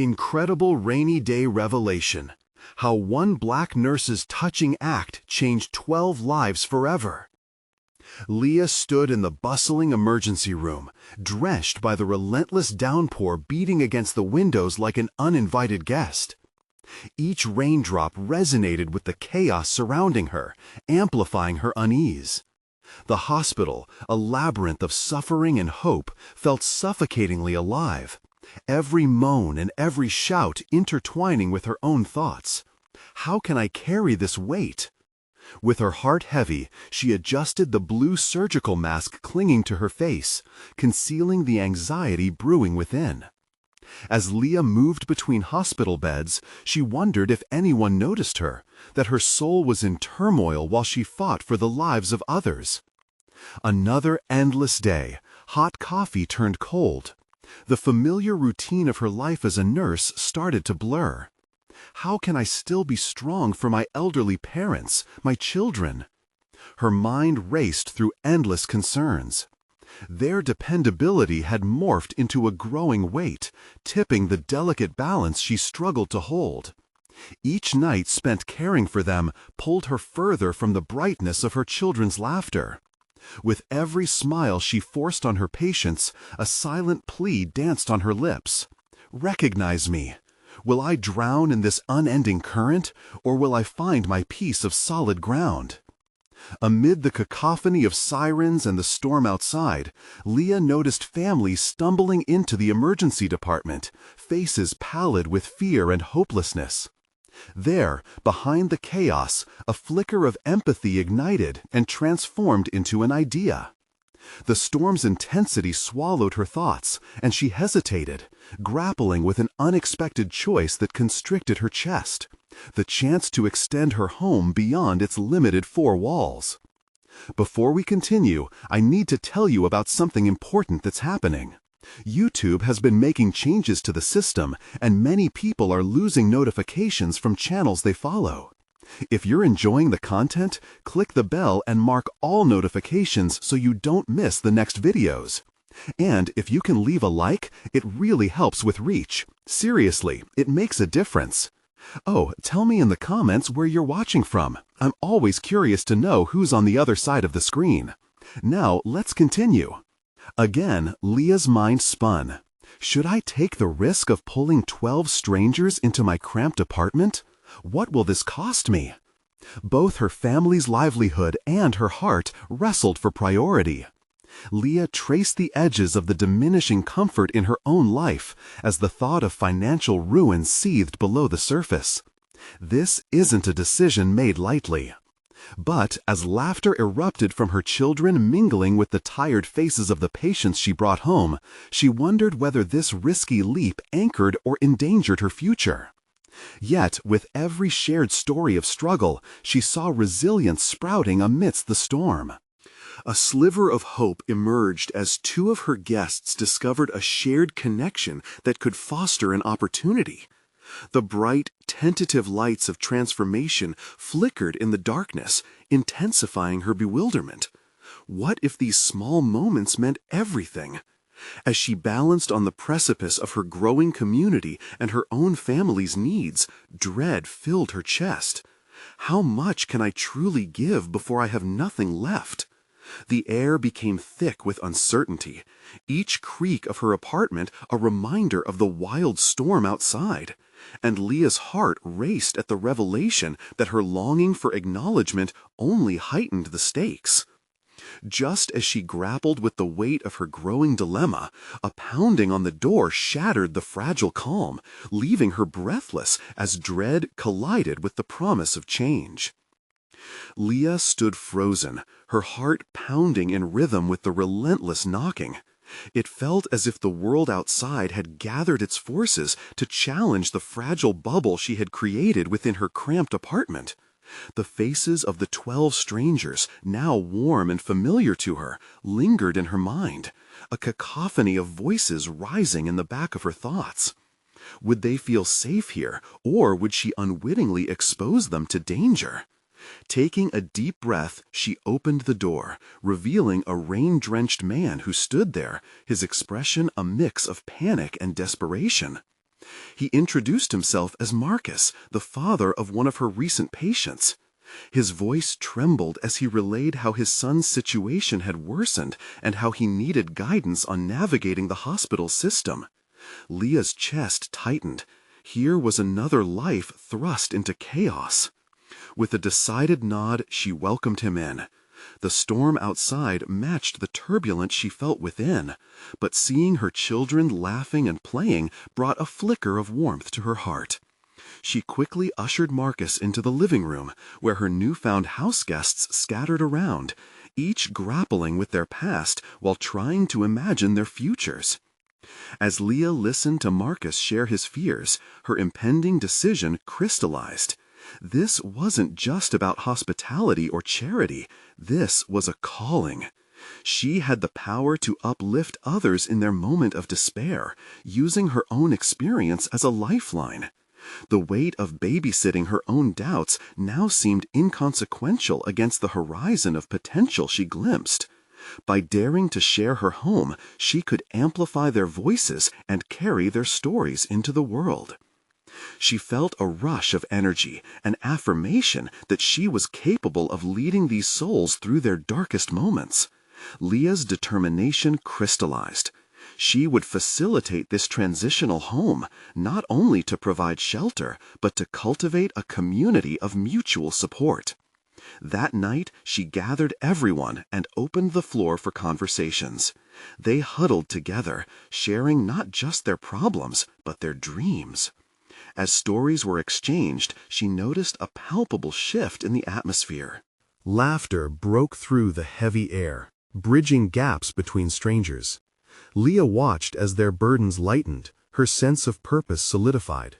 Incredible rainy day revelation. How one black nurse's touching act changed 12 lives forever. Leah stood in the bustling emergency room, drenched by the relentless downpour beating against the windows like an uninvited guest. Each raindrop resonated with the chaos surrounding her, amplifying her unease. The hospital, a labyrinth of suffering and hope, felt suffocatingly alive. Every moan and every shout intertwining with her own thoughts. How can I carry this weight? With her heart heavy, she adjusted the blue surgical mask clinging to her face, concealing the anxiety brewing within. As Leah moved between hospital beds, she wondered if anyone noticed her, that her soul was in turmoil while she fought for the lives of others. Another endless day, hot coffee turned cold. The familiar routine of her life as a nurse started to blur. How can I still be strong for my elderly parents, my children? Her mind raced through endless concerns. Their dependability had morphed into a growing weight, tipping the delicate balance she struggled to hold. Each night spent caring for them pulled her further from the brightness of her children's laughter. With every smile she forced on her patients, a silent plea danced on her lips. Recognize me. Will I drown in this unending current, or will I find my piece of solid ground? Amid the cacophony of sirens and the storm outside, Leah noticed families stumbling into the emergency department, faces pallid with fear and hopelessness. There, behind the chaos, a flicker of empathy ignited and transformed into an idea. The storm's intensity swallowed her thoughts, and she hesitated, grappling with an unexpected choice that constricted her chest, the chance to extend her home beyond its limited four walls. Before we continue, I need to tell you about something important that's happening. YouTube has been making changes to the system, and many people are losing notifications from channels they follow. If you're enjoying the content, click the bell and mark all notifications so you don't miss the next videos. And if you can leave a like, it really helps with reach. Seriously, it makes a difference. Oh, tell me in the comments where you're watching from. I'm always curious to know who's on the other side of the screen. Now, let's continue. Again, Leah's mind spun. Should I take the risk of pulling 12 strangers into my cramped apartment? What will this cost me? Both her family's livelihood and her heart wrestled for priority. Leah traced the edges of the diminishing comfort in her own life as the thought of financial ruin seethed below the surface. This isn't a decision made lightly. But as laughter erupted from her children mingling with the tired faces of the patients she brought home, she wondered whether this risky leap anchored or endangered her future. Yet, with every shared story of struggle, she saw resilience sprouting amidst the storm. A sliver of hope emerged as two of her guests discovered a shared connection that could foster an opportunity. The bright, tentative lights of transformation flickered in the darkness, intensifying her bewilderment. What if these small moments meant everything? As she balanced on the precipice of her growing community and her own family's needs, dread filled her chest. How much can I truly give before I have nothing left? The air became thick with uncertainty, each creak of her apartment a reminder of the wild storm outside, and Leah's heart raced at the revelation that her longing for acknowledgement only heightened the stakes. Just as she grappled with the weight of her growing dilemma, a pounding on the door shattered the fragile calm, leaving her breathless as dread collided with the promise of change. Leah stood frozen, her heart pounding in rhythm with the relentless knocking. It felt as if the world outside had gathered its forces to challenge the fragile bubble she had created within her cramped apartment. The faces of the 12 strangers, now warm and familiar to her, lingered in her mind, a cacophony of voices rising in the back of her thoughts. Would they feel safe here, or would she unwittingly expose them to danger? Taking a deep breath, she opened the door, revealing a rain-drenched man who stood there, his expression a mix of panic and desperation. He introduced himself as Marcus, the father of one of her recent patients. His voice trembled as he relayed how his son's situation had worsened and how he needed guidance on navigating the hospital system. Leah's chest tightened. Here was another life thrust into chaos. With a decided nod, she welcomed him in. The storm outside matched the turbulence she felt within, but seeing her children laughing and playing brought a flicker of warmth to her heart. She quickly ushered Marcus into the living room, where her newfound house guests scattered around, each grappling with their past while trying to imagine their futures. As Leah listened to Marcus share his fears, her impending decision crystallized. This wasn't just about hospitality or charity. This was a calling. She had the power to uplift others in their moment of despair, using her own experience as a lifeline. The weight of babysitting her own doubts now seemed inconsequential against the horizon of potential she glimpsed. By daring to share her home, she could amplify their voices and carry their stories into the world. She felt a rush of energy, an affirmation that she was capable of leading these souls through their darkest moments. Leah's determination crystallized. She would facilitate this transitional home, not only to provide shelter, but to cultivate a community of mutual support. That night, she gathered everyone and opened the floor for conversations. They huddled together, sharing not just their problems, but their dreams. As stories were exchanged, she noticed a palpable shift in the atmosphere. Laughter broke through the heavy air, bridging gaps between strangers. Leah watched as their burdens lightened, her sense of purpose solidified.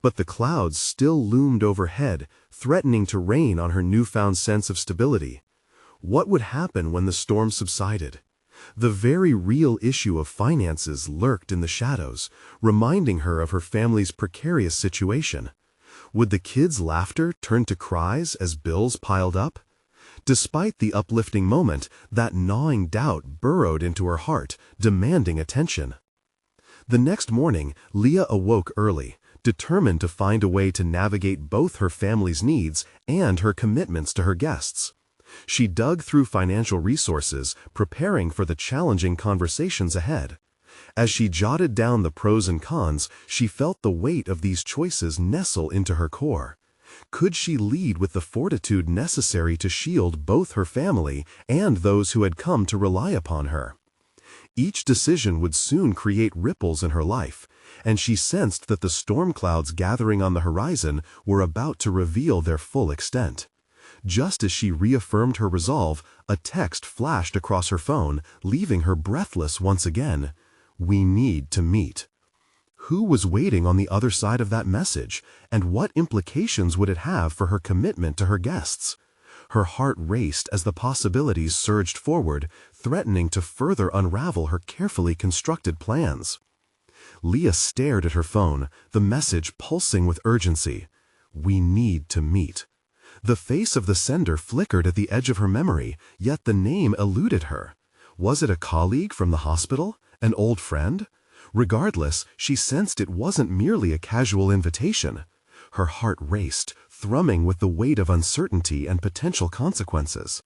But the clouds still loomed overhead, threatening to rain on her newfound sense of stability. What would happen when the storm subsided? The very real issue of finances lurked in the shadows, reminding her of her family's precarious situation. Would the kids' laughter turn to cries as bills piled up? Despite the uplifting moment, that gnawing doubt burrowed into her heart, demanding attention. The next morning, Leah awoke early, determined to find a way to navigate both her family's needs and her commitments to her guests. She dug through financial resources, preparing for the challenging conversations ahead. As she jotted down the pros and cons, she felt the weight of these choices nestle into her core. Could she lead with the fortitude necessary to shield both her family and those who had come to rely upon her? Each decision would soon create ripples in her life, and she sensed that the storm clouds gathering on the horizon were about to reveal their full extent. Just as she reaffirmed her resolve, a text flashed across her phone, leaving her breathless once again. "We need to meet." Who was waiting on the other side of that message, and what implications would it have for her commitment to her guests? Her heart raced as the possibilities surged forward, threatening to further unravel her carefully constructed plans. Leah stared at her phone, the message pulsing with urgency. "We need to meet." The face of the sender flickered at the edge of her memory, yet the name eluded her. Was it a colleague from the hospital? An old friend? Regardless, she sensed it wasn't merely a casual invitation. Her heart raced, thrumming with the weight of uncertainty and potential consequences.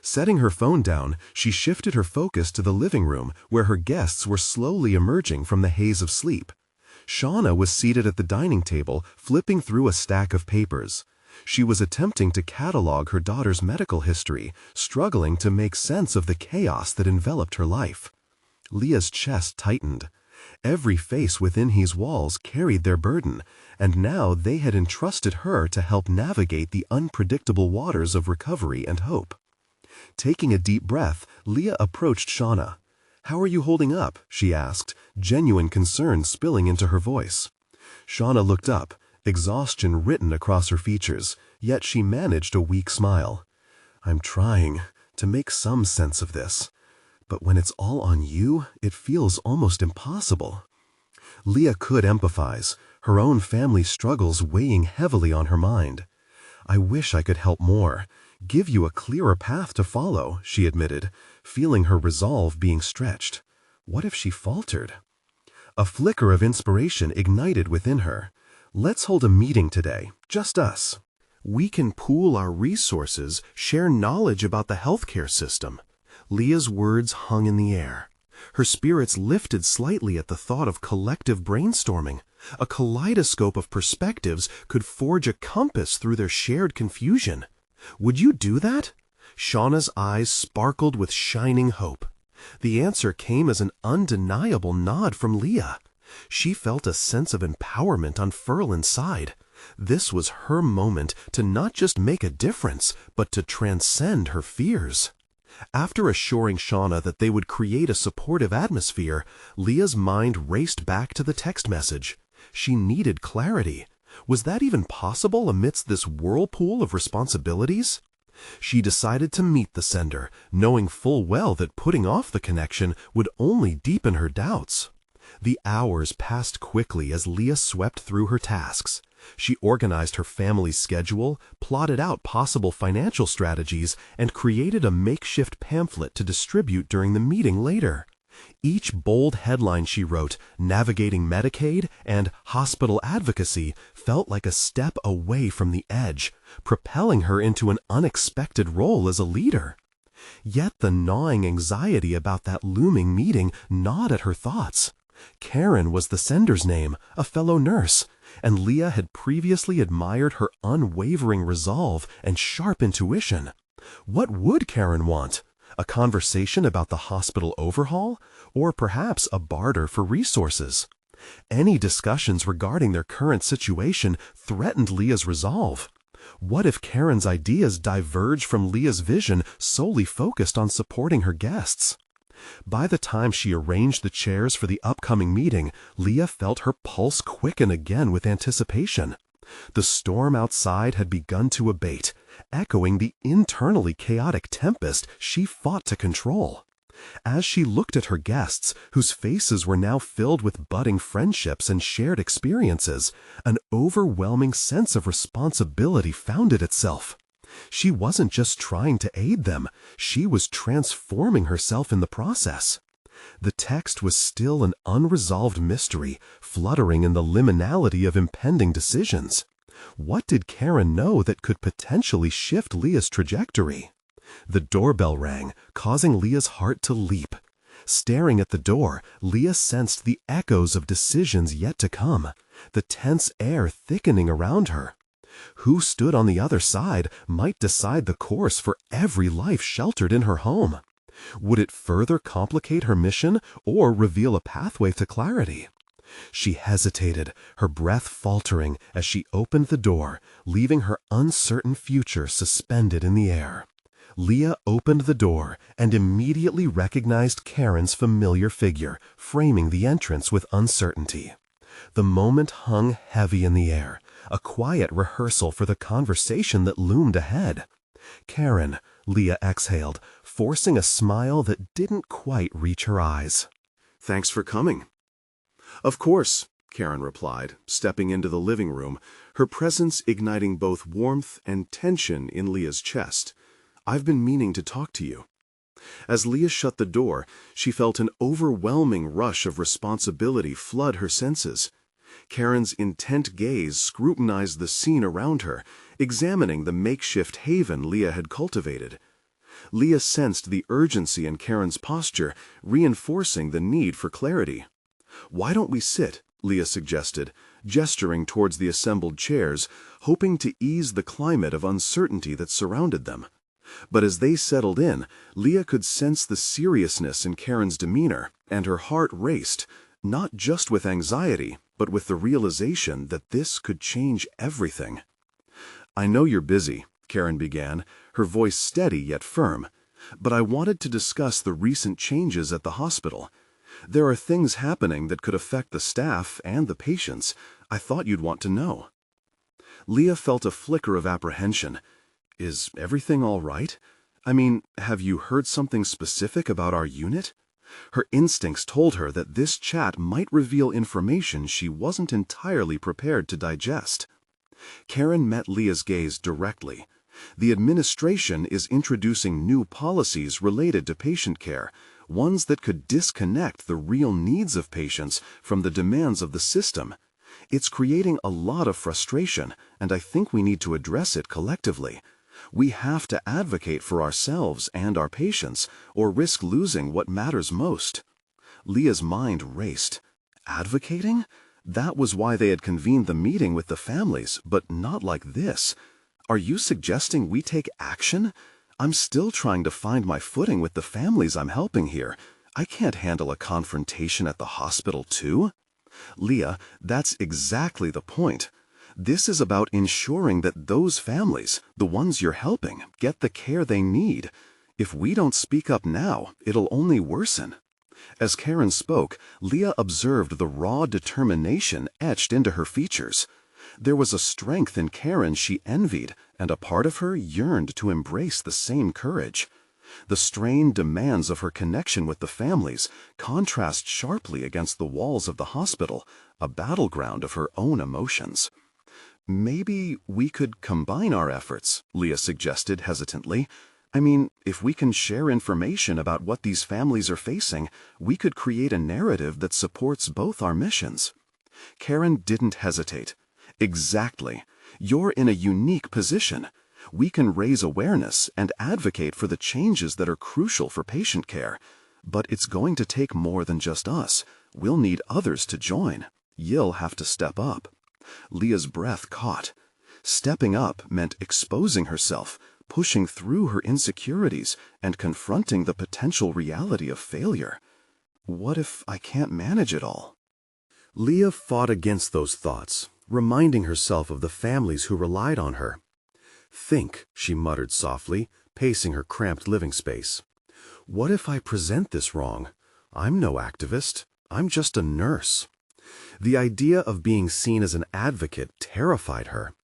Setting her phone down, she shifted her focus to the living room, where her guests were slowly emerging from the haze of sleep. Shauna was seated at the dining table, flipping through a stack of papers. She was attempting to catalog her daughter's medical history, struggling to make sense of the chaos that enveloped her life. Leah's chest tightened. Every face within these walls carried their burden, and now they had entrusted her to help navigate the unpredictable waters of recovery and hope. Taking a deep breath, Leah approached Shauna. "How are you holding up?" she asked, genuine concern spilling into her voice. Shauna looked up, exhaustion written across her features, yet she managed a weak smile. "I'm trying to make some sense of this. But when it's all on you, it feels almost impossible." Leah could empathize, her own family struggles weighing heavily on her mind. "I wish I could help more, give you a clearer path to follow," she admitted, feeling her resolve being stretched. What if she faltered? A flicker of inspiration ignited within her. Let's hold a meeting today, just us. We can pool our resources, share knowledge about the healthcare system. Leah's words hung in the air. Her spirits lifted slightly at the thought of collective brainstorming. A kaleidoscope of perspectives could forge a compass through their shared confusion. Would you do that? Shauna's eyes sparkled with shining hope. The answer came as an undeniable nod from Leah. She felt a sense of empowerment unfurl inside. This was her moment to not just make a difference, but to transcend her fears. After assuring Shauna that they would create a supportive atmosphere, Leah's mind raced back to the text message. She needed clarity. Was that even possible amidst this whirlpool of responsibilities? She decided to meet the sender, knowing full well that putting off the connection would only deepen her doubts. The hours passed quickly as Leah swept through her tasks. She organized her family's schedule, plotted out possible financial strategies, and created a makeshift pamphlet to distribute during the meeting later. Each bold headline she wrote, Navigating Medicaid and Hospital Advocacy, felt like a step away from the edge, propelling her into an unexpected role as a leader. Yet the gnawing anxiety about that looming meeting gnawed at her thoughts. Karen was the sender's name, a fellow nurse, and Leah had previously admired her unwavering resolve and sharp intuition. What would Karen want? A conversation about the hospital overhaul? Or perhaps a barter for resources? Any discussions regarding their current situation threatened Leah's resolve. What if Karen's ideas diverged from Leah's vision solely focused on supporting her guests? By the time she arranged the chairs for the upcoming meeting, Leah felt her pulse quicken again with anticipation. The storm outside had begun to abate, echoing the internally chaotic tempest she fought to control. As she looked at her guests, whose faces were now filled with budding friendships and shared experiences, an overwhelming sense of responsibility founded itself. She wasn't just trying to aid them, she was transforming herself in the process. The text was still an unresolved mystery, fluttering in the liminality of impending decisions. What did Karen know that could potentially shift Leah's trajectory? The doorbell rang, causing Leah's heart to leap. Staring at the door, Leah sensed the echoes of decisions yet to come, the tense air thickening around her. Who stood on the other side might decide the course for every life sheltered in her home. Would it further complicate her mission or reveal a pathway to clarity? She hesitated, her breath faltering as she opened the door, leaving her uncertain future suspended in the air. Leah opened the door and immediately recognized Karen's familiar figure, framing the entrance with uncertainty. The moment hung heavy in the air, a quiet rehearsal for the conversation that loomed ahead. Karen, Leah exhaled, forcing a smile that didn't quite reach her eyes. Thanks for coming. Of course, Karen replied, stepping into the living room, her presence igniting both warmth and tension in Leah's chest. I've been meaning to talk to you. As Leah shut the door, she felt an overwhelming rush of responsibility flood her senses. Karen's intent gaze scrutinized the scene around her, examining the makeshift haven Leah had cultivated. Leah sensed the urgency in Karen's posture, reinforcing the need for clarity. Why don't we sit? Leah suggested, gesturing towards the assembled chairs, hoping to ease the climate of uncertainty that surrounded them. But as they settled in, Leah could sense the seriousness in Karen's demeanor, and her heart raced, not just with anxiety, but with the realization that this could change everything. I know you're busy, Karen began, her voice steady yet firm, but I wanted to discuss the recent changes at the hospital. There are things happening that could affect the staff and the patients. I thought you'd want to know. Leah felt a flicker of apprehension. Is everything all right? I mean, have you heard something specific about our unit? Her instincts told her that this chat might reveal information she wasn't entirely prepared to digest. Karen met Leah's gaze directly. The administration is introducing new policies related to patient care, ones that could disconnect the real needs of patients from the demands of the system. It's creating a lot of frustration, and I think we need to address it collectively. We have to advocate for ourselves and our patients, or risk losing what matters most. Leah's mind raced. Advocating? That was why they had convened the meeting with the families, but not like this. Are you suggesting we take action? I'm still trying to find my footing with the families I'm helping here. I can't handle a confrontation at the hospital too. Leah, that's exactly the point. This is about ensuring that those families, the ones you're helping, get the care they need. If we don't speak up now, it'll only worsen. As Karen spoke, Leah observed the raw determination etched into her features. There was a strength in Karen she envied, and a part of her yearned to embrace the same courage. The strained demands of her connection with the families contrast sharply against the walls of the hospital, a battleground of her own emotions. Maybe we could combine our efforts, Leah suggested hesitantly. I mean, if we can share information about what these families are facing, we could create a narrative that supports both our missions. Karen didn't hesitate. Exactly. You're in a unique position. We can raise awareness and advocate for the changes that are crucial for patient care. But it's going to take more than just us. We'll need others to join. You'll have to step up. Leah's breath caught. Stepping up meant exposing herself, pushing through her insecurities, and confronting the potential reality of failure. What if I can't manage it all? Leah fought against those thoughts, reminding herself of the families who relied on her. Think, she muttered softly, pacing her cramped living space. What if I present this wrong? I'm no activist. I'm just a nurse. The idea of being seen as an advocate terrified her.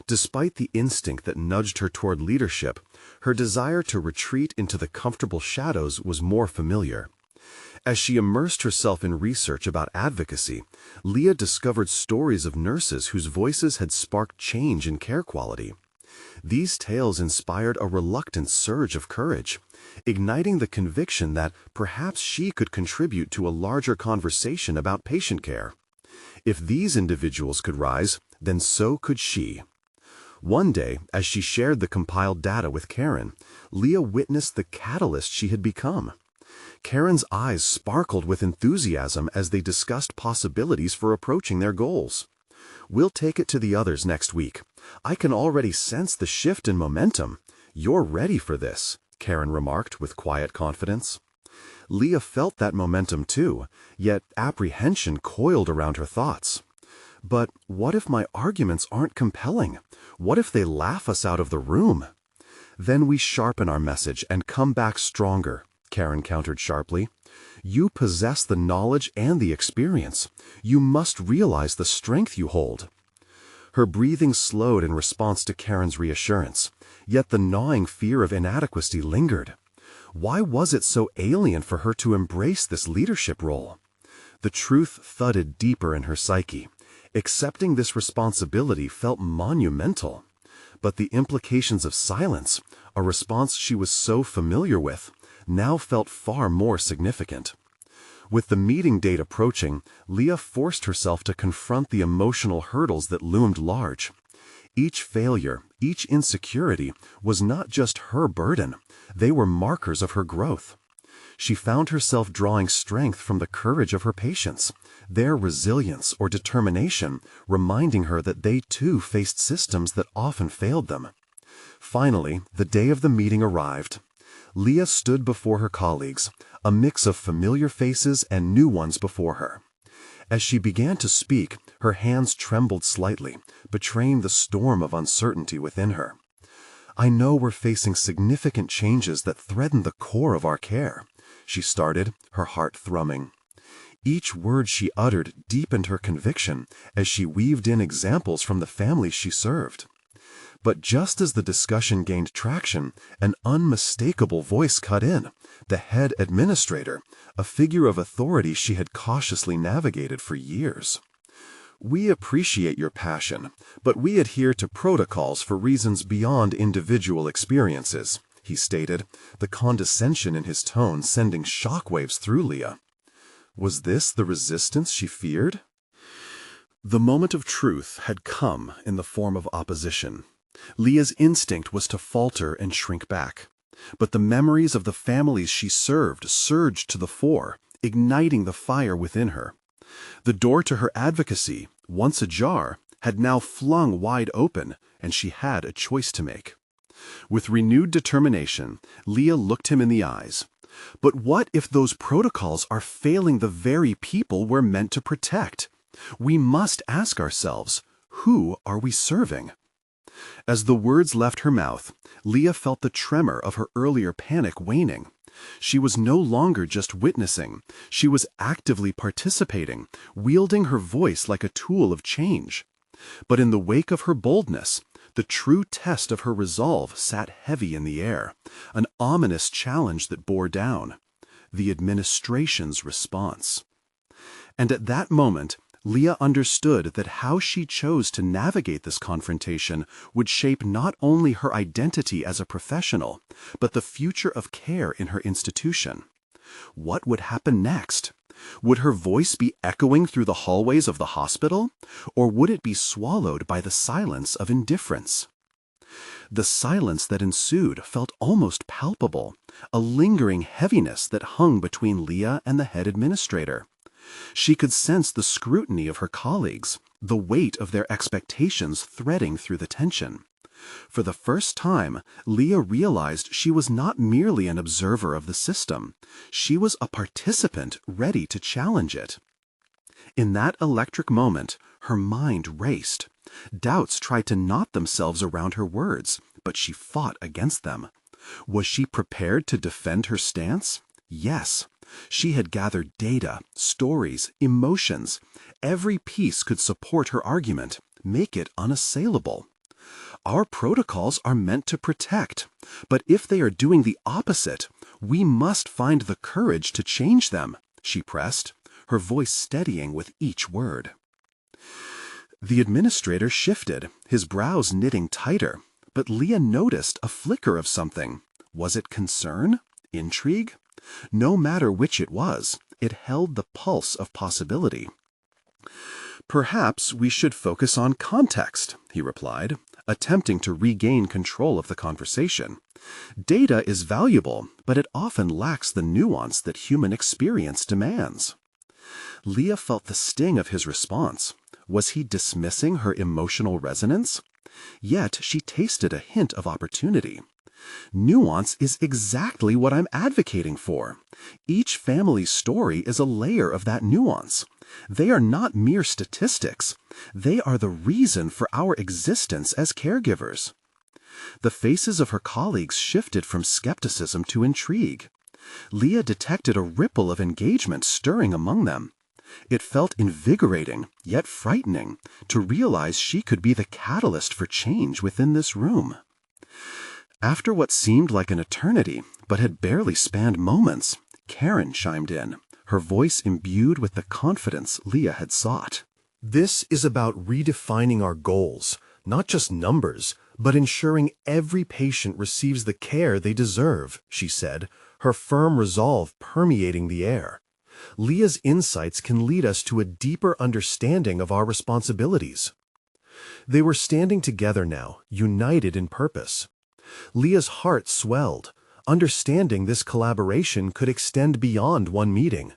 Despite the instinct that nudged her toward leadership, her desire to retreat into the comfortable shadows was more familiar. As she immersed herself in research about advocacy, Leah discovered stories of nurses whose voices had sparked change in care quality. These tales inspired a reluctant surge of courage, igniting the conviction that perhaps she could contribute to a larger conversation about patient care. If these individuals could rise, then so could she. One day, as she shared the compiled data with Karen, Leah witnessed the catalyst she had become. Karen's eyes sparkled with enthusiasm as they discussed possibilities for approaching their goals. We'll take it to the others next week. I can already sense the shift in momentum. You're ready for this, Karen remarked with quiet confidence. Leah felt that momentum too, yet apprehension coiled around her thoughts. But what if my arguments aren't compelling? What if they laugh us out of the room? Then we sharpen our message and come back stronger, Karen countered sharply. You possess the knowledge and the experience. You must realize the strength you hold. Her breathing slowed in response to Karen's reassurance, yet the gnawing fear of inadequacy lingered. Why was it so alien for her to embrace this leadership role? The truth thudded deeper in her psyche. Accepting this responsibility felt monumental. But the implications of silence, a response she was so familiar with, now felt far more significant. With the meeting date approaching, Leah forced herself to confront the emotional hurdles that loomed large. Each failure, each insecurity, was not just her burden. They were markers of her growth. She found herself drawing strength from the courage of her patients, their resilience or determination, reminding her that they too faced systems that often failed them. Finally, the day of the meeting arrived. Leah stood before her colleagues, a mix of familiar faces and new ones before her. As she began to speak, her hands trembled slightly, betraying the storm of uncertainty within her. I know we're facing significant changes that threaten the core of our care, she started, her heart thrumming. Each word she uttered deepened her conviction as she weaved in examples from the families she served. But just as the discussion gained traction, an unmistakable voice cut in, the head administrator, a figure of authority she had cautiously navigated for years. We appreciate your passion, but we adhere to protocols for reasons beyond individual experiences, he stated, the condescension in his tone sending shockwaves through Leah. Was this the resistance she feared? The moment of truth had come in the form of opposition. Leah's instinct was to falter and shrink back. But the memories of the families she served surged to the fore, igniting the fire within her. The door to her advocacy, once ajar, had now flung wide open, and she had a choice to make. With renewed determination, Leah looked him in the eyes. But what if those protocols are failing the very people we're meant to protect? We must ask ourselves, who are we serving? As the words left her mouth, Leah felt the tremor of her earlier panic waning. She was no longer just witnessing. She was actively participating, wielding her voice like a tool of change. But in the wake of her boldness, the true test of her resolve sat heavy in the air, an ominous challenge that bore down: the administration's response. And at that moment, Leah understood that how she chose to navigate this confrontation would shape not only her identity as a professional, but the future of care in her institution. What would happen next? Would her voice be echoing through the hallways of the hospital, or would it be swallowed by the silence of indifference? The silence that ensued felt almost palpable, a lingering heaviness that hung between Leah and the head administrator. She could sense the scrutiny of her colleagues, the weight of their expectations threading through the tension. For the first time, Leah realized she was not merely an observer of the system. She was a participant ready to challenge it. In that electric moment, her mind raced. Doubts tried to knot themselves around her words, but she fought against them. Was she prepared to defend her stance? Yes. She had gathered data, stories, emotions. Every piece could support her argument, make it unassailable. Our protocols are meant to protect, but if they are doing the opposite, we must find the courage to change them, she pressed, her voice steadying with each word. The administrator shifted, his brows knitting tighter, but Leah noticed a flicker of something. Was it concern? Intrigue? No matter which it was, it held the pulse of possibility. Perhaps we should focus on context, he replied, attempting to regain control of the conversation. Data is valuable, but it often lacks the nuance that human experience demands. Leah felt the sting of his response. Was he dismissing her emotional resonance? Yet she tasted a hint of opportunity. Nuance is exactly what I'm advocating for. Each family's story is a layer of that nuance. They are not mere statistics. They are the reason for our existence as caregivers. The faces of her colleagues shifted from skepticism to intrigue. Leah detected a ripple of engagement stirring among them. It felt invigorating, yet frightening, to realize she could be the catalyst for change within this room. After what seemed like an eternity, but had barely spanned moments, Karen chimed in, her voice imbued with the confidence Leah had sought. This is about redefining our goals, not just numbers, but ensuring every patient receives the care they deserve, she said, her firm resolve permeating the air. Leah's insights can lead us to a deeper understanding of our responsibilities. They were standing together now, united in purpose. Leah's heart swelled, understanding this collaboration could extend beyond one meeting.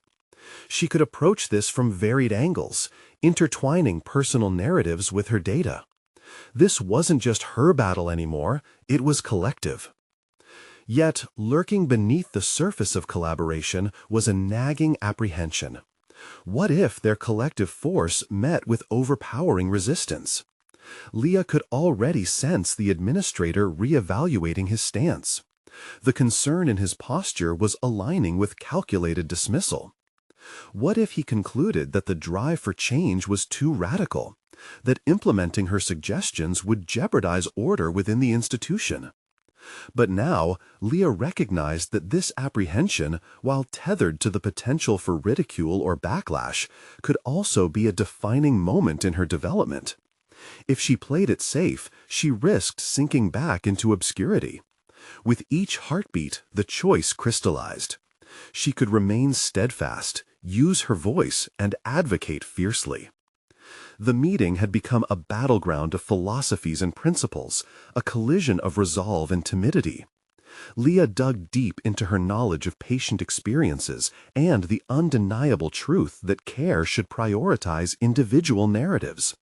She could approach this from varied angles, intertwining personal narratives with her data. This wasn't just her battle anymore, it was collective. Yet, lurking beneath the surface of collaboration was a nagging apprehension. What if their collective force met with overpowering resistance? Leah could already sense the administrator reevaluating his stance. The concern in his posture was aligning with calculated dismissal. What if he concluded that the drive for change was too radical, that implementing her suggestions would jeopardize order within the institution? But now, Leah recognized that this apprehension, while tethered to the potential for ridicule or backlash, could also be a defining moment in her development. If she played it safe, she risked sinking back into obscurity. With each heartbeat, the choice crystallized. She could remain steadfast, use her voice, and advocate fiercely. The meeting had become a battleground of philosophies and principles, a collision of resolve and timidity. Leah dug deep into her knowledge of patient experiences and the undeniable truth that care should prioritize individual narratives.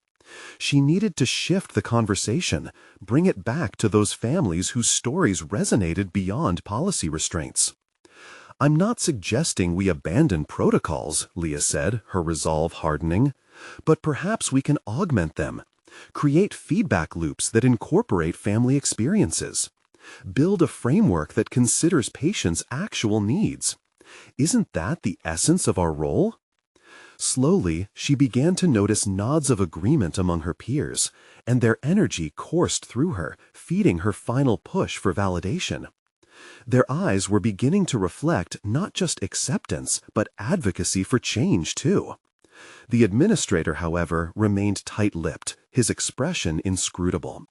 She needed to shift the conversation, bring it back to those families whose stories resonated beyond policy restraints. "I'm not suggesting we abandon protocols," Leah said, her resolve hardening, "but perhaps we can augment them, create feedback loops that incorporate family experiences, build a framework that considers patients' actual needs. Isn't that the essence of our role?" Slowly, she began to notice nods of agreement among her peers, and their energy coursed through her, feeding her final push for validation. Their eyes were beginning to reflect not just acceptance, but advocacy for change, too. The administrator, however, remained tight-lipped, his expression inscrutable.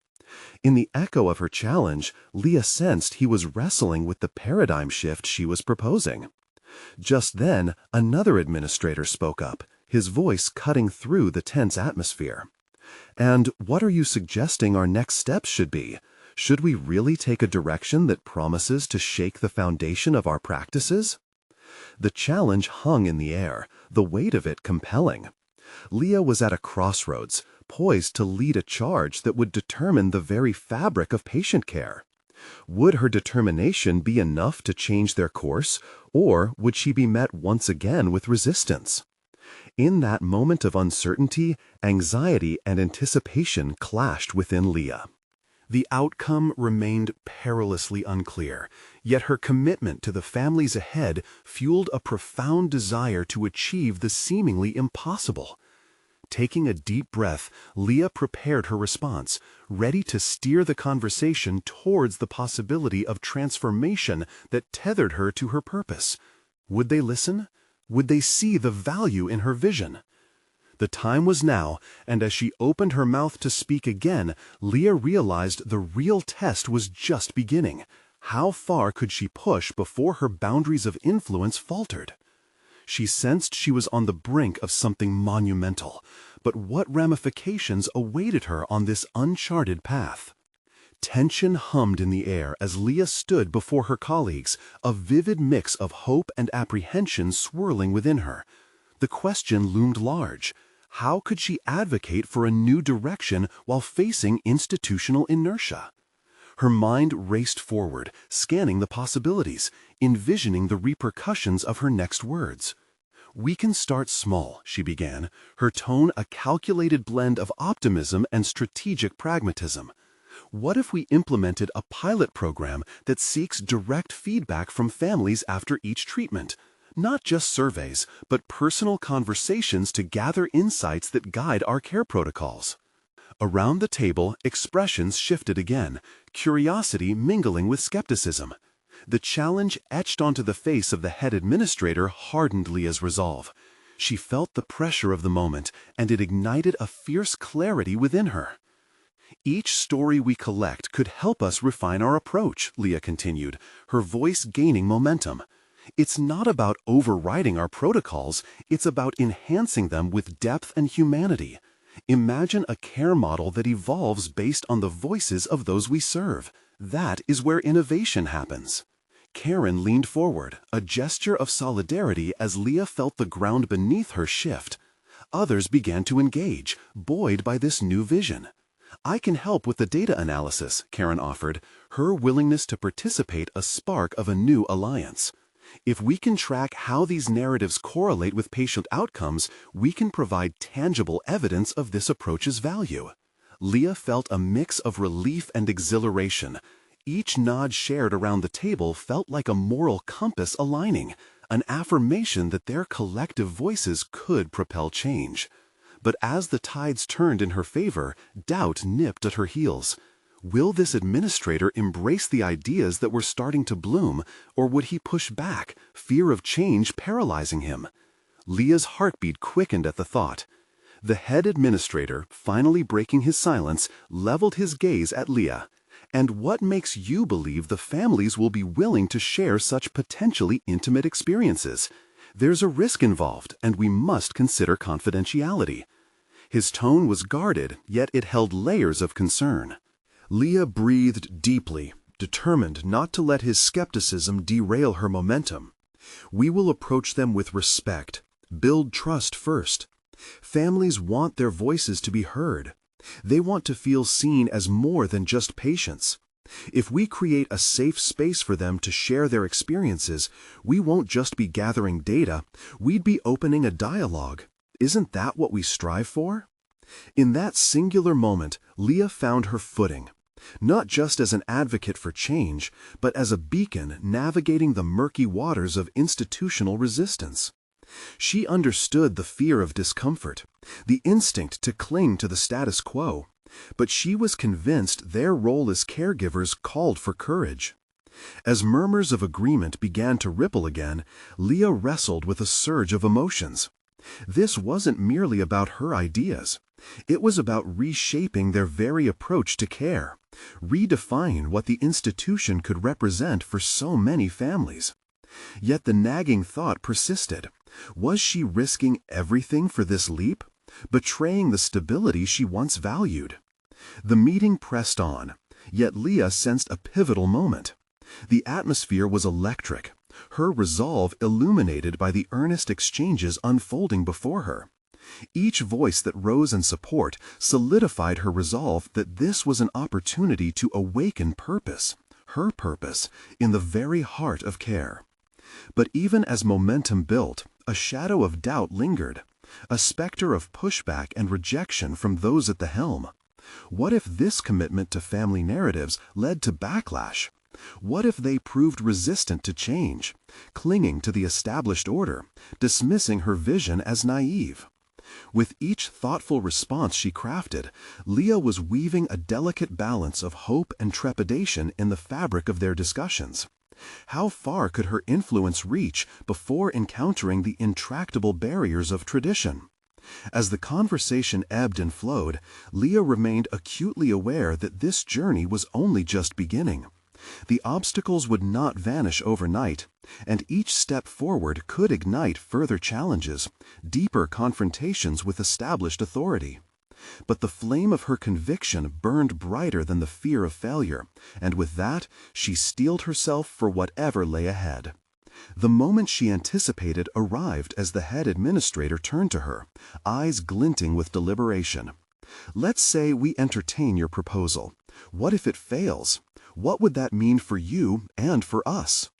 In the echo of her challenge, Leah sensed he was wrestling with the paradigm shift she was proposing. Just then, another administrator spoke up, his voice cutting through the tense atmosphere. "And what are you suggesting our next steps should be? Should we really take a direction that promises to shake the foundation of our practices?" The challenge hung in the air, the weight of it compelling. Leah was at a crossroads, poised to lead a charge that would determine the very fabric of patient care. Would her determination be enough to change their course, or would she be met once again with resistance? In that moment of uncertainty, anxiety and anticipation clashed within Leah. The outcome remained perilously unclear, yet her commitment to the families ahead fueled a profound desire to achieve the seemingly impossible. Taking a deep breath, Leah prepared her response, ready to steer the conversation towards the possibility of transformation that tethered her to her purpose. Would they listen? Would they see the value in her vision? The time was now, and as she opened her mouth to speak again, Leah realized the real test was just beginning. How far could she push before her boundaries of influence faltered? She sensed she was on the brink of something monumental, but what ramifications awaited her on this uncharted path? Tension hummed in the air as Leah stood before her colleagues, a vivid mix of hope and apprehension swirling within her. The question loomed large. How could she advocate for a new direction while facing institutional inertia? Her mind raced forward, scanning the possibilities, envisioning the repercussions of her next words. "We can start small," she began, her tone a calculated blend of optimism and strategic pragmatism. "What if we implemented a pilot program that seeks direct feedback from families after each treatment? Not just surveys, but personal conversations to gather insights that guide our care protocols." Around the table, expressions shifted again, curiosity mingling with skepticism. The challenge etched onto the face of the head administrator hardened Leah's resolve. She felt the pressure of the moment, and it ignited a fierce clarity within her. "Each story we collect could help us refine our approach," Leah continued, her voice gaining momentum. "It's not about overriding our protocols, it's about enhancing them with depth and humanity. Imagine a care model that evolves based on the voices of those we serve. That is where innovation happens." Karen leaned forward, a gesture of solidarity as Leah felt the ground beneath her shift. Others began to engage, buoyed by this new vision. "I can help with the data analysis," Karen offered, her willingness to participate a spark of a new alliance. "If we can track how these narratives correlate with patient outcomes, we can provide tangible evidence of this approach's value." Leah felt a mix of relief and exhilaration. Each nod shared around the table felt like a moral compass aligning, an affirmation that their collective voices could propel change. But as the tides turned in her favor, doubt nipped at her heels. Will this administrator embrace the ideas that were starting to bloom, or would he push back, fear of change paralyzing him? Leah's heartbeat quickened at the thought. The head administrator, finally breaking his silence, leveled his gaze at Leah. And what makes you believe the families will be willing to share such potentially intimate experiences? There's a risk involved, and we must consider confidentiality. His tone was guarded, yet it held layers of concern. Leah breathed deeply, determined not to let his skepticism derail her momentum. We will approach them with respect, build trust first. Families want their voices to be heard. They want to feel seen as more than just patients. If we create a safe space for them to share their experiences, we won't just be gathering data, we'd be opening a dialogue. Isn't that what we strive for? In that singular moment, Leah found her footing, not just as an advocate for change, but as a beacon navigating the murky waters of institutional resistance. She understood the fear of discomfort, the instinct to cling to the status quo, but she was convinced their role as caregivers called for courage. As murmurs of agreement began to ripple again, Leah wrestled with a surge of emotions. This wasn't merely about her ideas. It was about reshaping their very approach to care, redefining what the institution could represent for so many families. Yet the nagging thought persisted. Was she risking everything for this leap, betraying the stability she once valued? The meeting pressed on, yet Leah sensed a pivotal moment. The atmosphere was electric, her resolve illuminated by the earnest exchanges unfolding before her. Each voice that rose in support solidified her resolve that this was an opportunity to awaken purpose, her purpose, in the very heart of care. But even as momentum built, a shadow of doubt lingered, a specter of pushback and rejection from those at the helm. What if this commitment to family narratives led to backlash? What if they proved resistant to change, clinging to the established order, dismissing her vision as naive? With each thoughtful response she crafted, Leah was weaving a delicate balance of hope and trepidation in the fabric of their discussions. How far could her influence reach before encountering the intractable barriers of tradition? As the conversation ebbed and flowed, Leah remained acutely aware that this journey was only just beginning. The obstacles would not vanish overnight, and each step forward could ignite further challenges, deeper confrontations with established authority. But the flame of her conviction burned brighter than the fear of failure, and with that she steeled herself for whatever lay ahead. The moment she anticipated arrived as the head administrator turned to her, eyes glinting with deliberation. "Let's say we entertain your proposal. What if it fails? What would that mean for you and for us?"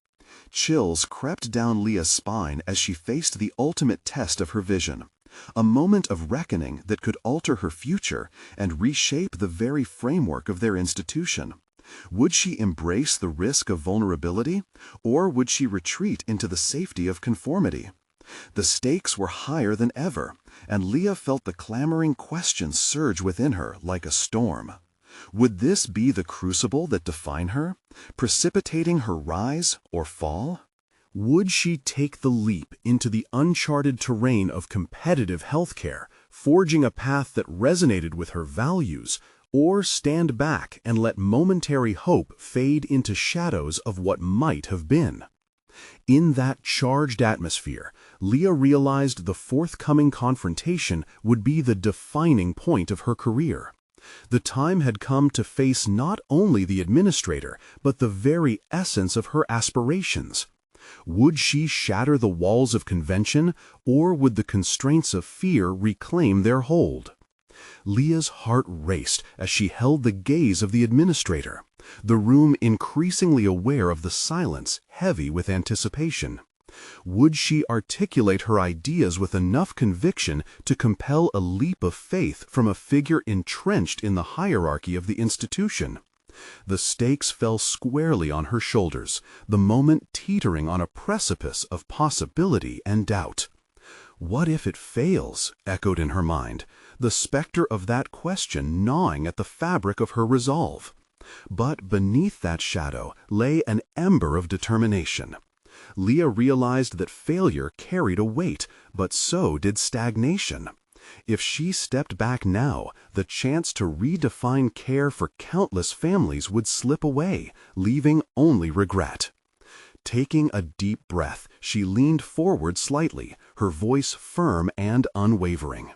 Chills crept down Leah's spine as she faced the ultimate test of her vision, a moment of reckoning that could alter her future and reshape the very framework of their institution. Would she embrace the risk of vulnerability, or would she retreat into the safety of conformity? The stakes were higher than ever, and Leah felt the clamoring questions surge within her like a storm. Would this be the crucible that defined her, precipitating her rise or fall? Would she take the leap into the uncharted terrain of competitive healthcare, forging a path that resonated with her values, or stand back and let momentary hope fade into shadows of what might have been? In that charged atmosphere, Leah realized the forthcoming confrontation would be the defining point of her career. The time had come to face not only the administrator, but the very essence of her aspirations. Would she shatter the walls of convention, or would the constraints of fear reclaim their hold? Leah's heart raced as she held the gaze of the administrator, the room increasingly aware of the silence, heavy with anticipation. Would she articulate her ideas with enough conviction to compel a leap of faith from a figure entrenched in the hierarchy of the institution? The stakes fell squarely on her shoulders, the moment teetering on a precipice of possibility and doubt. "What if it fails?" echoed in her mind, the specter of that question gnawing at the fabric of her resolve. But beneath that shadow lay an ember of determination. Leah realized that failure carried a weight, but so did stagnation. If she stepped back now, the chance to redefine care for countless families would slip away, leaving only regret. Taking a deep breath, she leaned forward slightly, her voice firm and unwavering.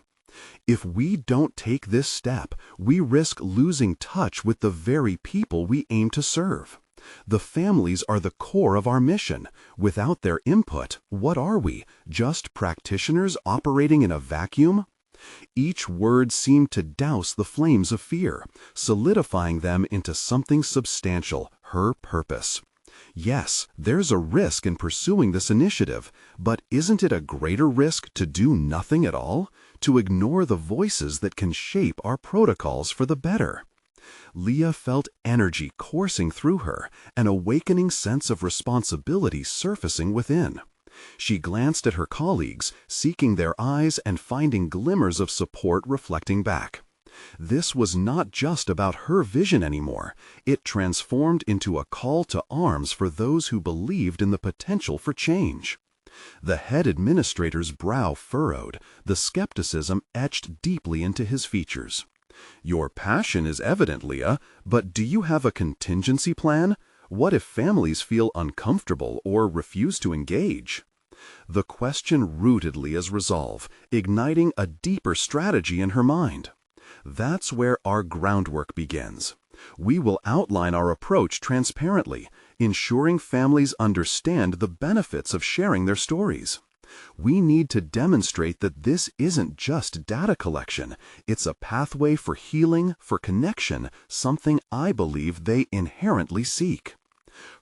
If we don't take this step, we risk losing touch with the very people we aim to serve. The families are the core of our mission. Without their input, what are we? Just practitioners operating in a vacuum? Each word seemed to douse the flames of fear, solidifying them into something substantial, her purpose. Yes, there's a risk in pursuing this initiative, but isn't it a greater risk to do nothing at all? To ignore the voices that can shape our protocols for the better? Leah felt energy coursing through her, an awakening sense of responsibility surfacing within. She glanced at her colleagues, seeking their eyes and finding glimmers of support reflecting back. This was not just about her vision anymore. It transformed into a call to arms for those who believed in the potential for change. The head administrator's brow furrowed, the skepticism etched deeply into his features. "Your passion is evident, Leah, but do you have a contingency plan? What if families feel uncomfortable or refuse to engage?" The question rooted Leah's resolve, igniting a deeper strategy in her mind. That's where our groundwork begins. We will outline our approach transparently, ensuring families understand the benefits of sharing their stories. We need to demonstrate that this isn't just data collection, it's a pathway for healing, for connection, something I believe they inherently seek.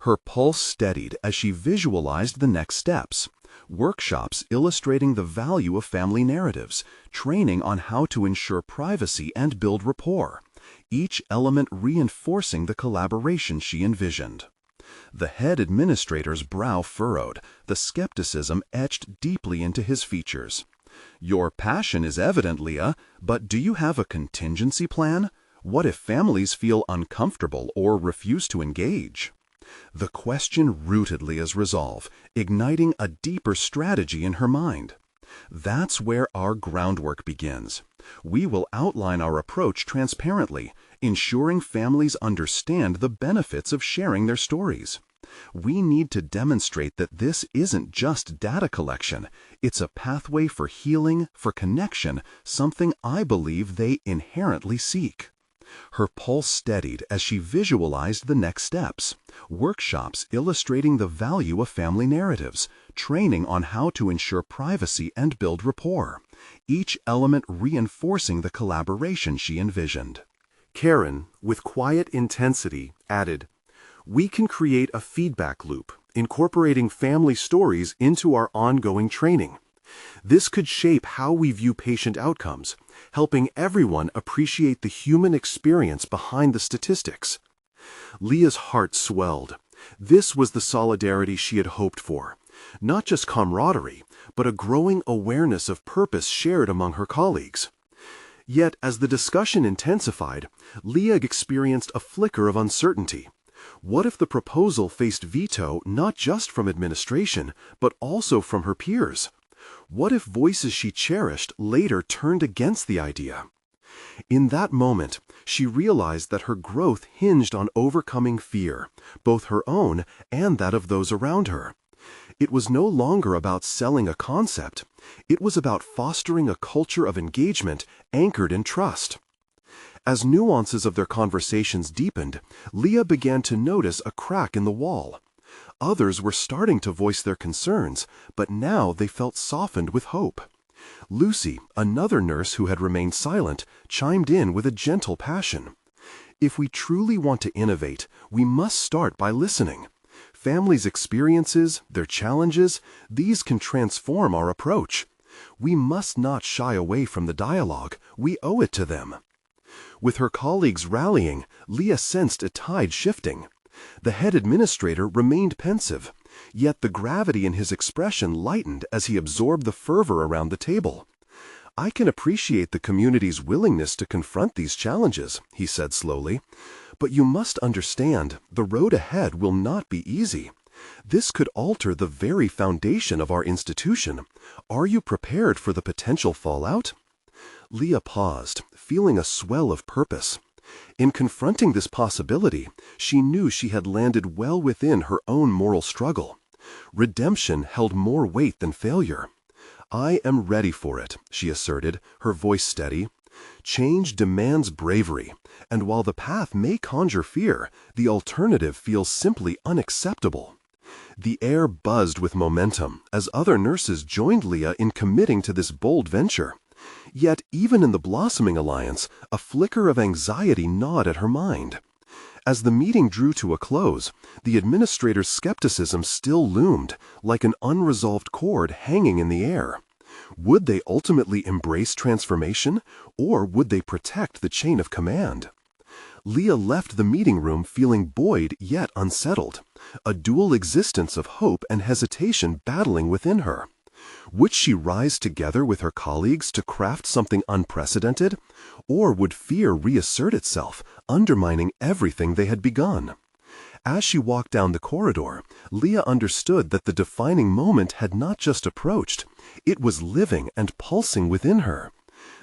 Her pulse steadied as she visualized the next steps. Workshops illustrating the value of family narratives, training on how to ensure privacy and build rapport, each element reinforcing the collaboration she envisioned. The head administrator's brow furrowed, the skepticism etched deeply into his features. "Your passion is evident, Leah, but do you have a contingency plan? What if families feel uncomfortable or refuse to engage?" The question rooted Leah's resolve, igniting a deeper strategy in her mind. That's where our groundwork begins. We will outline our approach transparently, ensuring families understand the benefits of sharing their stories. We need to demonstrate that this isn't just data collection, it's a pathway for healing, for connection, something I believe they inherently seek. Her pulse steadied as she visualized the next steps. Workshops illustrating the value of family narratives, training on how to ensure privacy and build rapport, each element reinforcing the collaboration she envisioned. Karen, with quiet intensity, added, "We can create a feedback loop, incorporating family stories into our ongoing training. This could shape how we view patient outcomes, helping everyone appreciate the human experience behind the statistics." Leah's heart swelled. This was the solidarity she had hoped for. Not just camaraderie, but a growing awareness of purpose shared among her colleagues. Yet, as the discussion intensified, Leah experienced a flicker of uncertainty. What if the proposal faced veto not just from administration, but also from her peers? What if voices she cherished later turned against the idea? In that moment, she realized that her growth hinged on overcoming fear, both her own and that of those around her. It was no longer about selling a concept. It was about fostering a culture of engagement anchored in trust. As nuances of their conversations deepened, Leah began to notice a crack in the wall. Others were starting to voice their concerns, but now they felt softened with hope. Lucy, another nurse who had remained silent, chimed in with a gentle passion. "If we truly want to innovate, we must start by listening. Families' experiences, their challenges, these can transform our approach. We must not shy away from the dialogue. We owe it to them." With her colleagues rallying, Leah sensed a tide shifting. The head administrator remained pensive, yet the gravity in his expression lightened as he absorbed the fervor around the table. "I can appreciate the community's willingness to confront these challenges," he said slowly, "but you must understand, the road ahead will not be easy. This could alter the very foundation of our institution. Are you prepared for the potential fallout?" Leah paused, feeling a swell of purpose. In confronting this possibility, she knew she had landed well within her own moral struggle. Redemption held more weight than failure. "I am ready for it," she asserted, her voice steady. "Change demands bravery, and while the path may conjure fear, the alternative feels simply unacceptable." The air buzzed with momentum as other nurses joined Leah in committing to this bold venture. Yet, even in the blossoming alliance, a flicker of anxiety gnawed at her mind. As the meeting drew to a close, the administrator's skepticism still loomed, like an unresolved cord hanging in the air. Would they ultimately embrace transformation, or would they protect the chain of command? Leah left the meeting room feeling buoyed yet unsettled, a dual existence of hope and hesitation battling within her. Would she rise together with her colleagues to craft something unprecedented, or would fear reassert itself, undermining everything they had begun? As she walked down the corridor, Leah understood that the defining moment had not just approached, it was living and pulsing within her.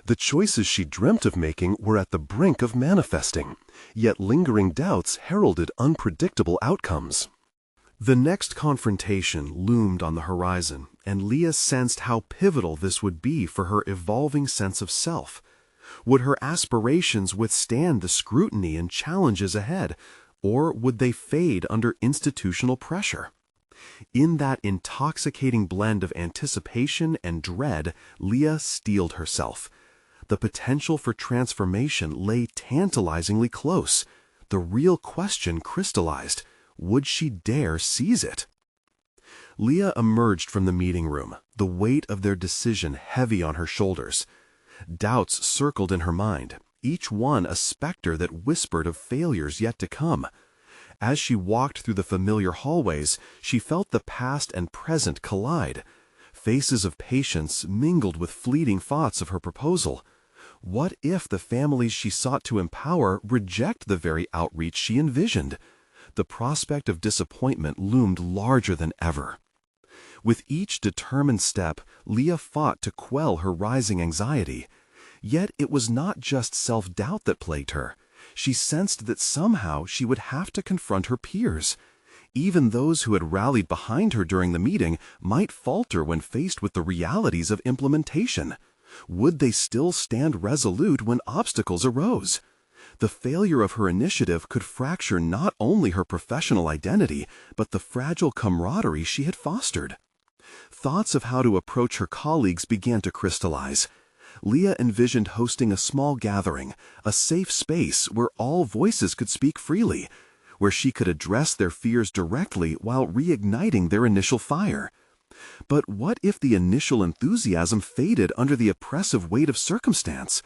The choices she dreamt of making were at the brink of manifesting, yet lingering doubts heralded unpredictable outcomes. The next confrontation loomed on the horizon, and Leah sensed how pivotal this would be for her evolving sense of self. Would her aspirations withstand the scrutiny and challenges ahead, or would they fade under institutional pressure? In that intoxicating blend of anticipation and dread, Leah steeled herself. The potential for transformation lay tantalizingly close. The real question crystallized. Would she dare seize it? Leah emerged from the meeting room, the weight of their decision heavy on her shoulders. Doubts circled in her mind, each one a specter that whispered of failures yet to come. As she walked through the familiar hallways, she felt the past and present collide. Faces of patients mingled with fleeting thoughts of her proposal. What if the families she sought to empower reject the very outreach she envisioned? The prospect of disappointment loomed larger than ever. With each determined step, Leah fought to quell her rising anxiety. Yet it was not just self-doubt that plagued her. She sensed that somehow she would have to confront her peers. Even those who had rallied behind her during the meeting might falter when faced with the realities of implementation. Would they still stand resolute when obstacles arose? The failure of her initiative could fracture not only her professional identity, but the fragile camaraderie she had fostered. Thoughts of how to approach her colleagues began to crystallize. Leah envisioned hosting a small gathering, a safe space where all voices could speak freely, where she could address their fears directly while reigniting their initial fire. But what if the initial enthusiasm faded under the oppressive weight of circumstance?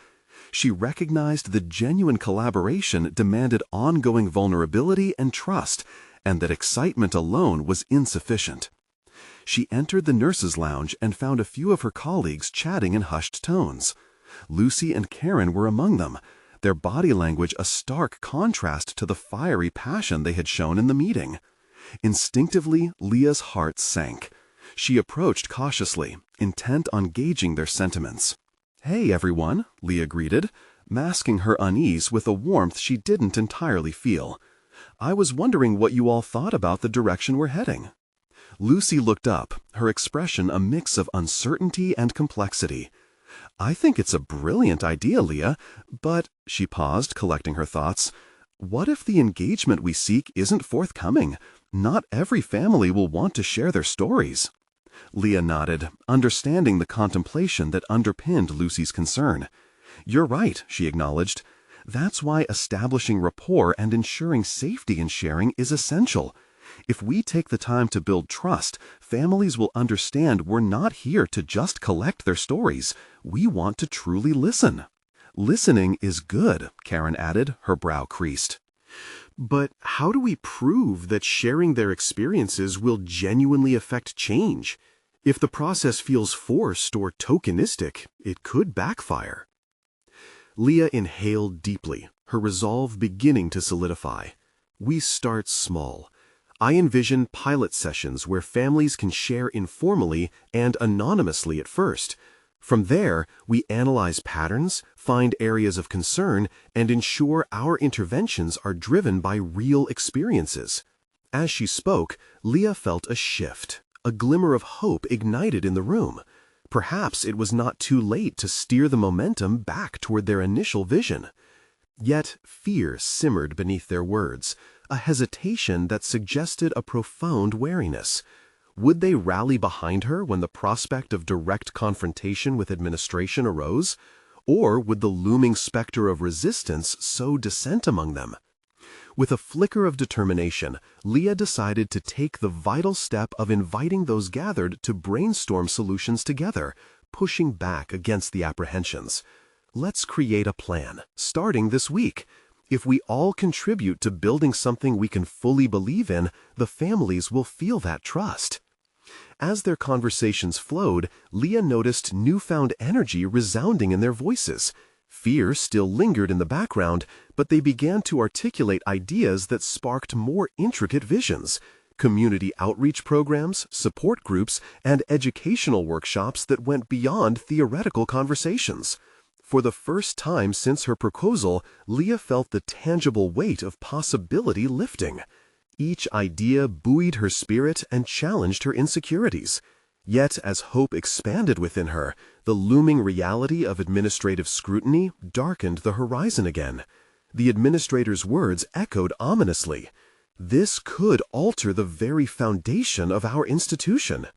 She recognized that genuine collaboration demanded ongoing vulnerability and trust, and that excitement alone was insufficient. She entered the nurses' lounge and found a few of her colleagues chatting in hushed tones. Lucy and Karen were among them, their body language a stark contrast to the fiery passion they had shown in the meeting. Instinctively, Leah's heart sank. She approached cautiously, intent on gauging their sentiments. "Hey, everyone," Leah greeted, masking her unease with a warmth she didn't entirely feel. "I was wondering what you all thought about the direction we're heading." Lucy looked up, her expression a mix of uncertainty and complexity. "I think it's a brilliant idea, Leah, but," she paused, collecting her thoughts, "what if the engagement we seek isn't forthcoming? Not every family will want to share their stories." Leah nodded, understanding the contemplation that underpinned Lucy's concern. "You're right," she acknowledged. "That's why establishing rapport and ensuring safety in sharing is essential. If we take the time to build trust, families will understand we're not here to just collect their stories. We want to truly listen." "Listening is good," Karen added, her brow creased. "But how do we prove that sharing their experiences will genuinely affect change? If the process feels forced or tokenistic, it could backfire." Leah inhaled deeply, her resolve beginning to solidify. "We start small. I envision pilot sessions where families can share informally and anonymously at first. From there, we analyze patterns, find areas of concern, and ensure our interventions are driven by real experiences. As she spoke, Leah felt a shift. A glimmer of hope ignited in the room. Perhaps it was not too late to steer the momentum back toward their initial vision. Yet fear simmered beneath their words, a hesitation that suggested a profound wariness. Would they rally behind her when the prospect of direct confrontation with administration arose? Or would the looming specter of resistance sow dissent among them? With a flicker of determination, Leah decided to take the vital step of inviting those gathered to brainstorm solutions together, pushing back against the apprehensions. Let's create a plan, starting this week. If we all contribute to building something we can fully believe in, the families will feel that trust. As their conversations flowed, Leah noticed newfound energy resounding in their voices. Fear still lingered in the background, but they began to articulate ideas that sparked more intricate visions. Community outreach programs, support groups, and educational workshops that went beyond theoretical conversations. For the first time since her proposal, Leah felt the tangible weight of possibility lifting. Each idea buoyed her spirit and challenged her insecurities. Yet, as hope expanded within her, the looming reality of administrative scrutiny darkened the horizon again. The administrator's words echoed ominously. This could alter the very foundation of our institution.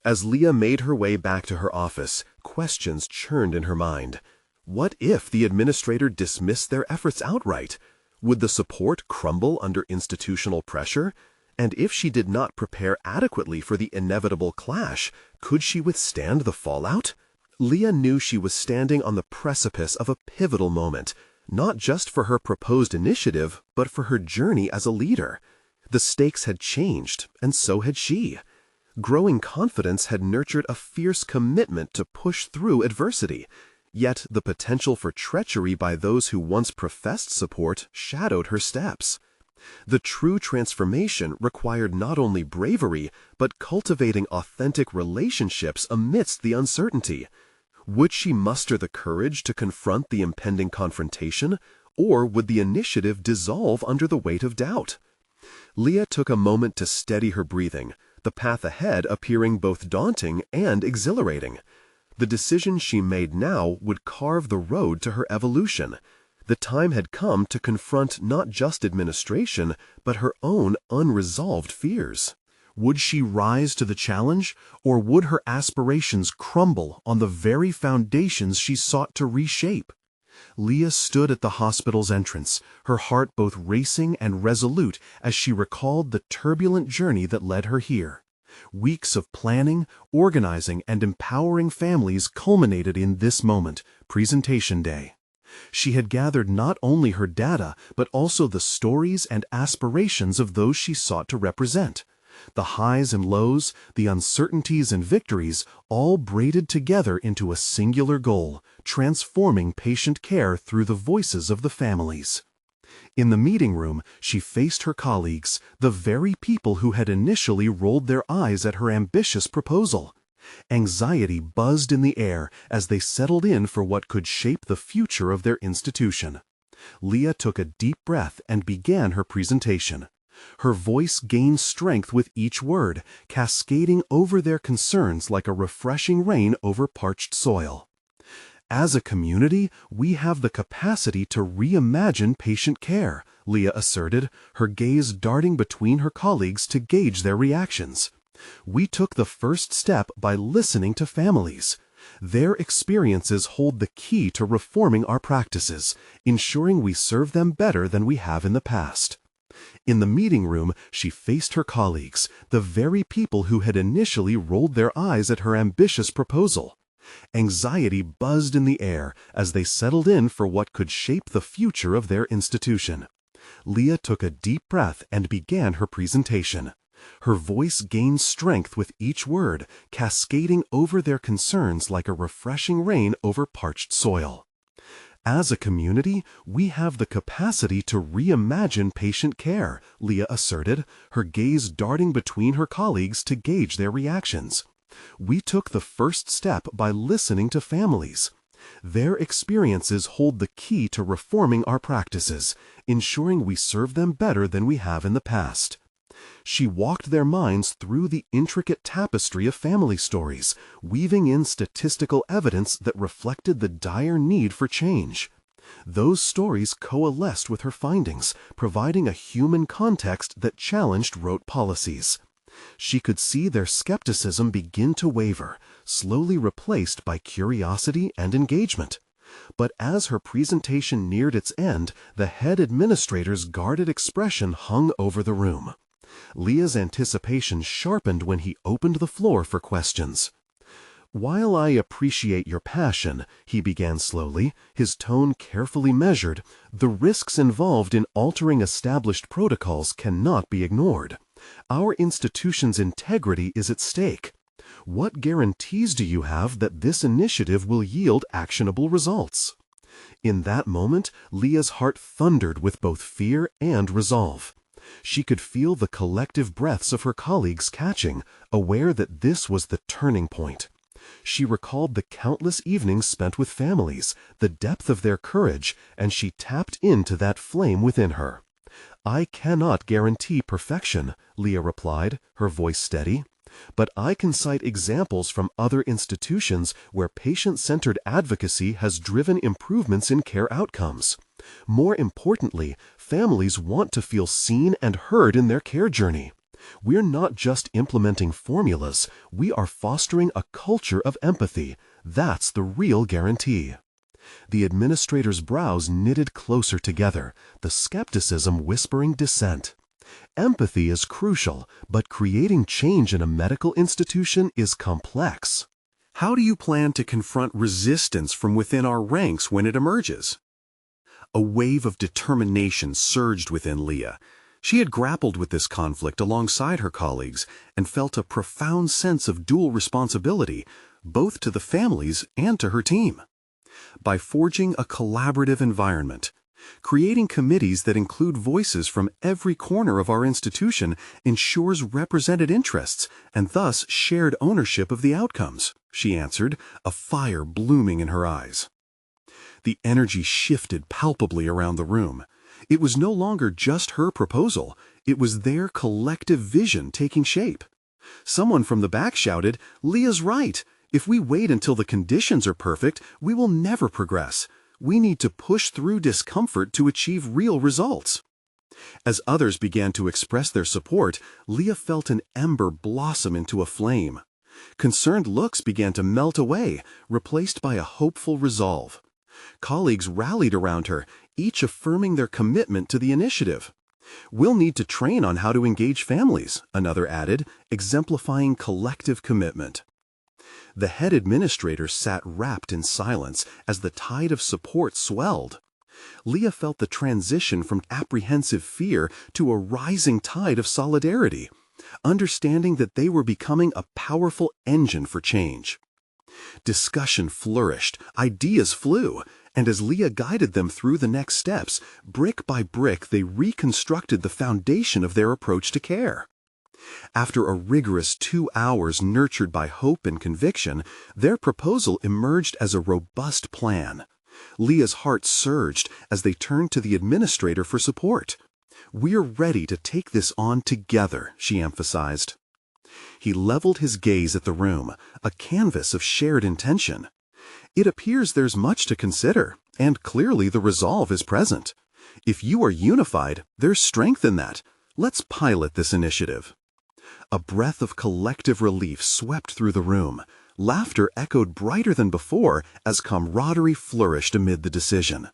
As Leah made her way back to her office, questions churned in her mind. What if the administrator dismissed their efforts outright? Would the support crumble under institutional pressure? And if she did not prepare adequately for the inevitable clash, could she withstand the fallout? Leah knew she was standing on the precipice of a pivotal moment, not just for her proposed initiative, but for her journey as a leader. The stakes had changed, and so had she. Growing confidence had nurtured a fierce commitment to push through adversity. Yet the potential for treachery by those who once professed support shadowed her steps. The true transformation required not only bravery, but cultivating authentic relationships amidst the uncertainty. Would she muster the courage to confront the impending confrontation, or would the initiative dissolve under the weight of doubt? Leah took a moment to steady her breathing, the path ahead appearing both daunting and exhilarating. The decision she made now would carve the road to her evolution. The time had come to confront not just administration, but her own unresolved fears. Would she rise to the challenge, or would her aspirations crumble on the very foundations she sought to reshape? Leah stood at the hospital's entrance, her heart both racing and resolute as she recalled the turbulent journey that led her here. Weeks of planning, organizing, and empowering families culminated in this moment, presentation day. She had gathered not only her data, but also the stories and aspirations of those she sought to represent. The highs and lows, the uncertainties and victories, all braided together into a singular goal, transforming patient care through the voices of the families. In the meeting room, she faced her colleagues, the very people who had initially rolled their eyes at her ambitious proposal. Anxiety buzzed in the air as they settled in for what could shape the future of their institution. Leah took a deep breath and began her presentation. Her voice gained strength with each word, cascading over their concerns like a refreshing rain over parched soil. As a community, we have the capacity to reimagine patient care, Leah asserted, her gaze darting between her colleagues to gauge their reactions. We took the first step by listening to families. Their experiences hold the key to reforming our practices, ensuring we serve them better than we have in the past. In the meeting room, she faced her colleagues, the very people who had initially rolled their eyes at her ambitious proposal. Anxiety buzzed in the air as they settled in for what could shape the future of their institution. Leah took a deep breath and began her presentation. Her voice gained strength with each word, cascading over their concerns like a refreshing rain over parched soil. As a community, we have the capacity to reimagine patient care, Leah asserted, her gaze darting between her colleagues to gauge their reactions. We took the first step by listening to families. Their experiences hold the key to reforming our practices, ensuring we serve them better than we have in the past. She walked their minds through the intricate tapestry of family stories, weaving in statistical evidence that reflected the dire need for change. Those stories coalesced with her findings, providing a human context that challenged rote policies. She could see their skepticism begin to waver, slowly replaced by curiosity and engagement. But as her presentation neared its end, the head administrator's guarded expression hung over the room. Leah's anticipation sharpened when he opened the floor for questions. "While I appreciate your passion," he began slowly, his tone carefully measured, "the risks involved in altering established protocols cannot be ignored. Our institution's integrity is at stake. What guarantees do you have that this initiative will yield actionable results?" In that moment, Leah's heart thundered with both fear and resolve. She could feel the collective breaths of her colleagues catching, aware that this was the turning point. She recalled the countless evenings spent with families, the depth of their courage, and she tapped into that flame within her. "I cannot guarantee perfection," Leah replied, her voice steady. "But I can cite examples from other institutions where patient-centered advocacy has driven improvements in care outcomes. More importantly, families want to feel seen and heard in their care journey. We're not just implementing formulas, we are fostering a culture of empathy. That's the real guarantee." The administrator's brows knitted closer together, the skepticism whispering dissent. Empathy is crucial, but creating change in a medical institution is complex. "How do you plan to confront resistance from within our ranks when it emerges?" A wave of determination surged within Leah. She had grappled with this conflict alongside her colleagues and felt a profound sense of dual responsibility, both to the families and to her team. By forging a collaborative environment, creating committees that include voices from every corner of our institution ensures represented interests and thus shared ownership of the outcomes, she answered, a fire blooming in her eyes. The energy shifted palpably around the room. It was no longer just her proposal, it was their collective vision taking shape. Someone from the back shouted, "Leah's right! If we wait until the conditions are perfect, we will never progress. We need to push through discomfort to achieve real results." As others began to express their support, Leah felt an ember blossom into a flame. Concerned looks began to melt away, replaced by a hopeful resolve. Colleagues rallied around her, each affirming their commitment to the initiative. "We'll need to train on how to engage families," another added, exemplifying collective commitment. The head administrator sat wrapped in silence as the tide of support swelled. Leah felt the transition from apprehensive fear to a rising tide of solidarity, understanding that they were becoming a powerful engine for change. Discussion flourished, ideas flew, and as Leah guided them through the next steps, brick by brick they reconstructed the foundation of their approach to care. After a rigorous 2 hours nurtured by hope and conviction, their proposal emerged as a robust plan. Leah's heart surged as they turned to the administrator for support. "We're ready to take this on together," she emphasized. He leveled his gaze at the room, a canvas of shared intention. "It appears there's much to consider, and clearly the resolve is present. If you are unified, there's strength in that. Let's pilot this initiative." A breath of collective relief swept through the room. Laughter echoed brighter than before as camaraderie flourished amid the decision.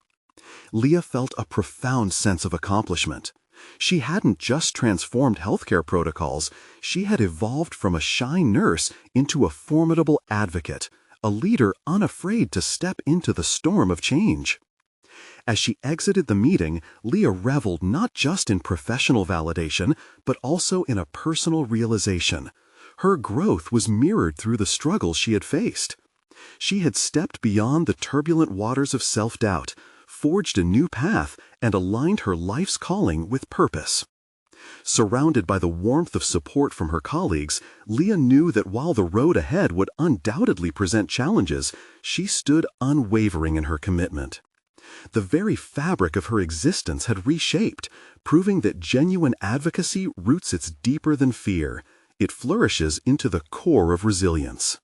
Leah felt a profound sense of accomplishment. She hadn't just transformed healthcare protocols, she had evolved from a shy nurse into a formidable advocate, a leader unafraid to step into the storm of change. As she exited the meeting, Leah reveled not just in professional validation, but also in a personal realization. Her growth was mirrored through the struggles she had faced. She had stepped beyond the turbulent waters of self-doubt, forged a new path, and aligned her life's calling with purpose. Surrounded by the warmth of support from her colleagues, Leah knew that while the road ahead would undoubtedly present challenges, she stood unwavering in her commitment. The very fabric of her existence had reshaped, proving that genuine advocacy roots its deeper than fear. It flourishes into the core of resilience.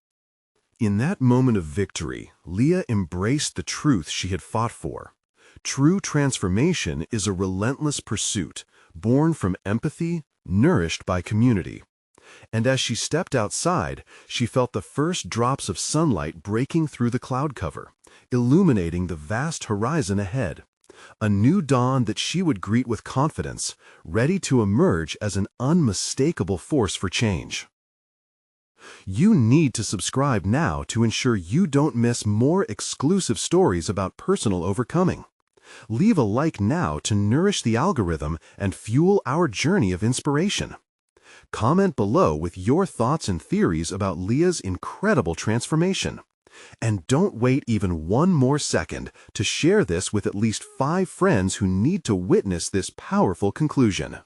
In that moment of victory, Leah embraced the truth she had fought for. True transformation is a relentless pursuit, born from empathy, nourished by community. And as she stepped outside, she felt the first drops of sunlight breaking through the cloud cover, illuminating the vast horizon ahead. A new dawn that she would greet with confidence, ready to emerge as an unmistakable force for change. You need to subscribe now to ensure you don't miss more exclusive stories about personal overcoming. Leave a like now to nourish the algorithm and fuel our journey of inspiration. Comment below with your thoughts and theories about Leah's incredible transformation. And don't wait even one more second to share this with at least 5 friends who need to witness this powerful conclusion.